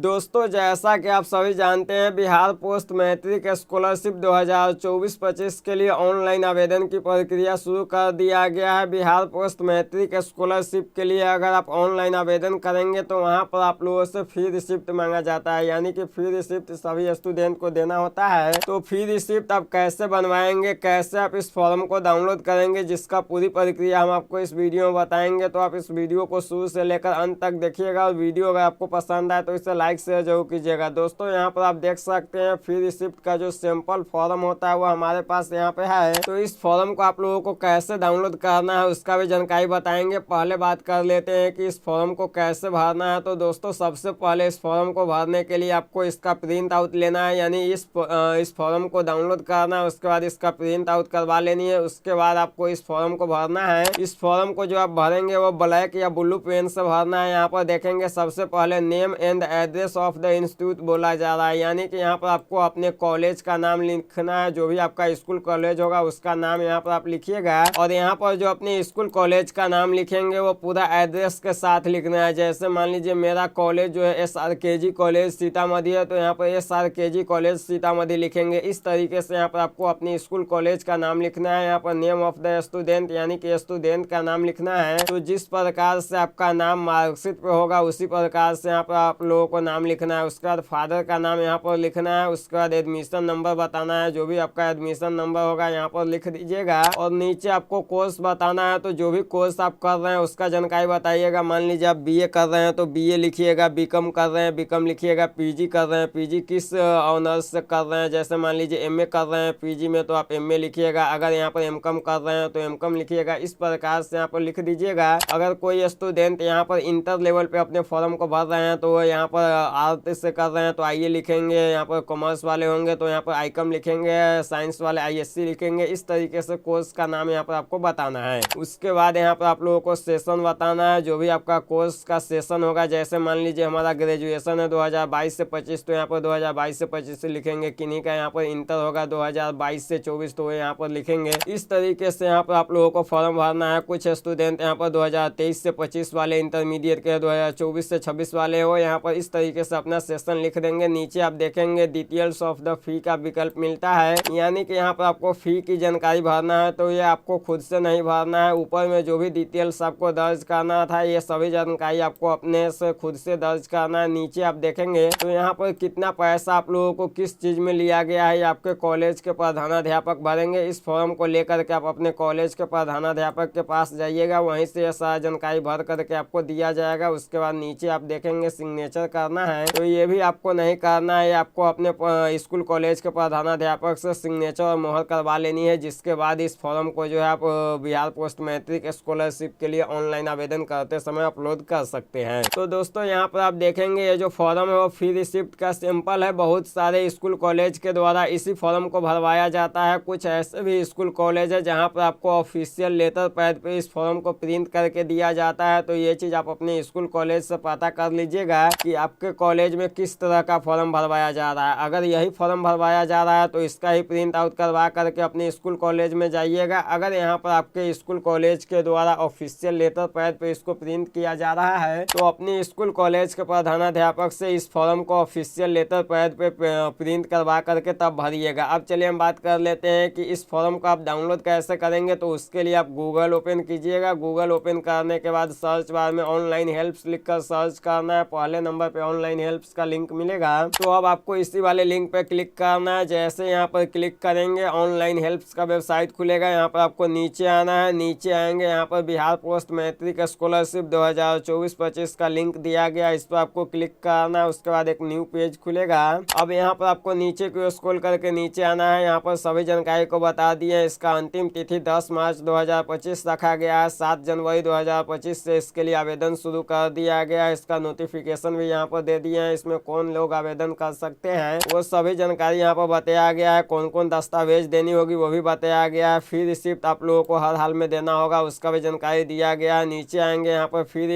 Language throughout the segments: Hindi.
दोस्तों, जैसा कि आप सभी जानते हैं, बिहार पोस्ट मैट्रिक स्कॉलरशिप 2024-25 के लिए ऑनलाइन आवेदन की प्रक्रिया शुरू कर दिया गया है। बिहार पोस्ट मैट्रिक स्कॉलरशिप के लिए अगर आप ऑनलाइन आवेदन करेंगे तो वहां पर आप लोगों से फी रिसिप्ट मांगा जाता है, यानी कि फी रिसिप्ट सभी स्टूडेंट को देना होता है। तो फी रिसिप्ट आप कैसे बनवाएंगे, कैसे आप इस फॉर्म को डाउनलोड करेंगे, जिसका पूरी प्रक्रिया हम आपको इस वीडियो में बताएंगे। तो आप इस वीडियो को शुरू से लेकर अंत तक देखिएगा और वीडियो अगर आपको पसंद आए तो इसे लाइक शेयर जरूर कीजिएगा। दोस्तों, यहाँ पर आप देख सकते हैं फी रिसिप्ट का जो सैंपल फॉर्म होता है वो हमारे पास यहाँ पे है। तो इस फॉर्म को आप लोगों को कैसे डाउनलोड करना है उसका भी जानकारी बताएंगे। पहले बात कर लेते हैं कि इस फॉर्म को कैसे भरना है। तो दोस्तों, सबसे पहले इस फॉर्म को भरने के लिए आपको इसका प्रिंट आउट लेना है, यानी इस फॉर्म को डाउनलोड करना है। उसके बाद इसका प्रिंट आउट करवा लेनी है। उसके बाद आपको इस फॉर्म को भरना है। इस फॉर्म को जो आप भरेंगे वो ब्लैक या ब्लू पेन से भरना है। यहाँ पर देखेंगे सबसे पहले name and address of the institute बोला जा रहा है, यानी कि यहाँ पर आपको अपने कॉलेज का नाम लिखना है। जो भी आपका स्कूल कॉलेज होगा उसका नाम यहाँ पर आप लिखिएगा। और यहाँ पर जो अपने स्कूल कॉलेज का नाम लिखेंगे वो पूरा एड्रेस के साथ लिखना है। जैसे मान लीजिए मेरा कॉलेज जो है SRKG कॉलेज सीतामढ़ी है, तो यहाँ पर SRKG कॉलेज सीतामढ़ी लिखेंगे। इस तरीके से यहाँ पर आपको अपनी स्कूल कॉलेज का नाम लिखना है। यहाँ पर नेम ऑफ द स्टूडेंट, यानी कि स्टूडेंट का नाम लिखना है। तो जिस प्रकार से आपका नाम मार्कशीट पे होगा उसी प्रकार से यहाँ पर आप लोगों को नाम लिखना है। उसके बाद फादर का नाम यहाँ पर लिखना है। उसके बाद एडमिशन नंबर बताना है, जो भी आपका एडमिशन नंबर होगा यहाँ पर लिख दीजिएगा। और नीचे आपको कोर्स बताना है, तो जो भी कोर्स आप कर रहे हैं उसका जानकारी बताइएगा। मान लीजिए आप BA कर रहे हैं तो BA लिखिएगा, BCom कर रहे हैं BCom लिखिएगा, PG कर रहे हैं PG किस ऑनर्स से कर रहे हैं। जैसे मान लीजिए MA कर रहे हैं PG में तो आप MA लिखिएगा। अगर यहाँ पर MCom कर रहे हैं तो MCom लिखिएगा। इस प्रकार से यहाँ पर लिख दीजिएगा। अगर कोई स्टूडेंट यहाँ पर इंटर लेवल पे अपने फॉर्म को भर रहे हैं तो यहाँ पर आर्ट से कर रहे हैं तो IE लिखेंगे। यहाँ पर कॉमर्स वाले होंगे तो यहाँ पर ICOM लिखेंगे, साइंस वाले ISC लिखेंगे। इस तरीके से कोर्स का नाम यहाँ पर आपको बताना है। उसके बाद यहाँ पर आप लोगों को सेशन बताना है, जो भी आपका कोर्स का सेशन होगा। जैसे मान लीजिए हमारा ग्रेजुएशन है 2022 से 25, तो यहाँ पर 2022 से 25 से लिखेंगे। किन्हीं का यहाँ पर इंटर होगा 2022 से 24, तो यहाँ पर लिखेंगे। इस तरीके से यहाँ पर आप लोगों को फॉर्म भरना है। कुछ स्टूडेंट यहाँ पर 2023 से 25 वाले, इंटरमीडिएट के 2024 से 26 वाले हो, यहाँ पर इस तरीके से अपना सेशन लिख देंगे। नीचे आप देखेंगे डिटेल्स ऑफ द फी का विकल्प मिलता है, यानी कि यहाँ पर आपको फी की जानकारी भरना है। तो ये आपको खुद से नहीं भरना है। ऊपर में जो भी डिटेल्स आपको दर्ज करना था ये सभी जानकारी आपको अपने से खुद से दर्ज करना है। नीचे आप देखेंगे तो यहाँ पर कितना पैसा आप लोगों को किस चीज में लिया गया है आपके कॉलेज के प्रधानाध्यापक भरेंगे। इस फॉर्म को लेकर के आप अपने कॉलेज के प्रधानाध्यापक के पास जाइएगा, वहीं से यह सारा जानकारी भर करके आपको दिया जाएगा। उसके बाद नीचे आप देखेंगे सिग्नेचर करना है, तो ये भी आपको नहीं करना है। आपको अपने स्कूल कॉलेज के प्रधानाध्यापक से सिग्नेचर और मोहर करवा लेनी है। जिसके बाद इस फॉर्म को जो है आप बिहार पोस्ट मैट्रिक स्कॉलरशिप के लिए ऑनलाइन आवेदन करते समय अपलोड कर सकते हैं। तो दोस्तों, यहाँ पर आप देखेंगे ये जो फॉर्म है वो फी रिसिप्ट का सैंपल है। बहुत सारे स्कूल कॉलेज के द्वारा इसी फॉर्म को भरवाया जाता है। कुछ ऐसे भी स्कूल कॉलेज है जहाँ पर आपको ऑफिशियल लेटर पैड पे इस फॉर्म को प्रिंट करके दिया जाता है। तो ये चीज आप अपने स्कूल कॉलेज से पता कर लीजिएगा कि आपके कॉलेज में किस तरह का फॉर्म भरवाया जा रहा है। अगर यही फॉर्म भरवाया जा रहा है तो इसका ही प्रिंट आउट करवा करके अपने स्कूल कॉलेज में जाइएगा। अगर यहाँ पर आपके स्कूल कॉलेज के द्वारा ऑफिशियल लेटर पैड पे इसको प्रिंट किया जा रहा है तो अपने स्कूल कॉलेज के प्रधानाध्यापक से इस फॉर्म को ऑफिशियल लेटर पैड पे प्रिंट करवा करके तब भरिएगा। अब चलिए हम बात कर लेते हैं कि इस फॉर्म को आप डाउनलोड कैसे करेंगे। तो उसके लिए आप गूगल ओपन कीजिएगा। गूगल ओपन करने के बाद सर्च बार में ऑनलाइन हेल्प्स लिखकर सर्च करना है। पहले नंबर पे ऑनलाइन हेल्प्स का लिंक मिलेगा, तो अब आपको इसी वाले लिंक पे क्लिक करना है। जैसे यहाँ पर क्लिक करेंगे ऑनलाइन हेल्प्स का वेबसाइट खुलेगा। यहाँ पर आपको नीचे आना है। नीचे आएंगे, यहाँ पर बिहार पोस्ट मैट्रिक स्कॉलरशिप 2024-25 का लिंक दिया गया, इस पर आपको क्लिक करना है। उसके बाद एक न्यू पेज खुलेगा। अब यहाँ पर आपको नीचे को स्क्रॉल करके नीचे आना है। यहाँ पर सभी जानकारी को बता दिए। इसका अंतिम तिथि 10 मार्च 2025 रखा गया है। 7 जनवरी 2025 से इसके लिए आवेदन शुरू कर दिया गया है। इसका नोटिफिकेशन भी यहाँ पर दे दिए हैं। इसमें कौन लोग आवेदन कर सकते हैं वो सभी जानकारी यहाँ पर बताया गया है। कौन कौन दस्तावेज देनी होगी वो भी बताया गया है। फी रिसिप्ट आप लोगों को हर हाल में देना होगा, उसका भी जानकारी दिया गया है। नीचे आएंगे, यहाँ पर फिर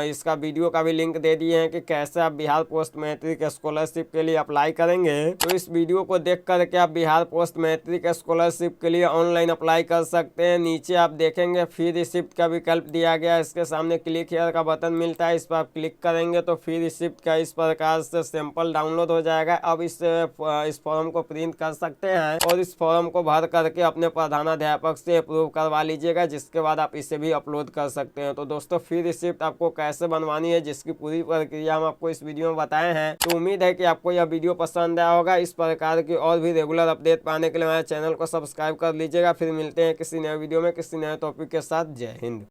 इसका वीडियो का भी लिंक दे दिए हैं कि कैसे आप बिहार पोस्ट मैट्रिक स्कॉलरशिप के लिए अप्लाई करेंगे। तो इस वीडियो को देख करके आप बिहार पोस्ट मैट्रिक स्कॉलरशिप के लिए ऑनलाइन अप्लाई कर सकते हैं। नीचे आप देखेंगे फी रिसिप्ट का विकल्प दिया गया है। इसके सामने क्लिक हियर का बटन मिलता है, इस पर आप क्लिक करेंगे तो फी रिसिप्ट का इस प्रकार से सैंपल डाउनलोड हो जाएगा। अब इस फॉर्म को प्रिंट कर सकते हैं और इस फॉर्म को भर करके अपने प्रधानाध्यापक से अप्रूव करवा लीजिएगा, जिसके बाद आप इसे भी अपलोड कर सकते हैं। तो दोस्तों फी रिसिप्ट आपको कैसे बनवानी है, जिसकी पूरी प्रक्रिया हम आपको इस वीडियो में बताए हैं। तो उम्मीद है कि आपको यह वीडियो पसंद आया होगा। इस प्रकार की और भी रेगुलर अपडेट पाने के लिए हमारे चैनल को सब्सक्राइब कर लीजिएगा। फिर मिलते हैं किसी नए वीडियो में किसी नए टॉपिक के साथ। जय हिंद।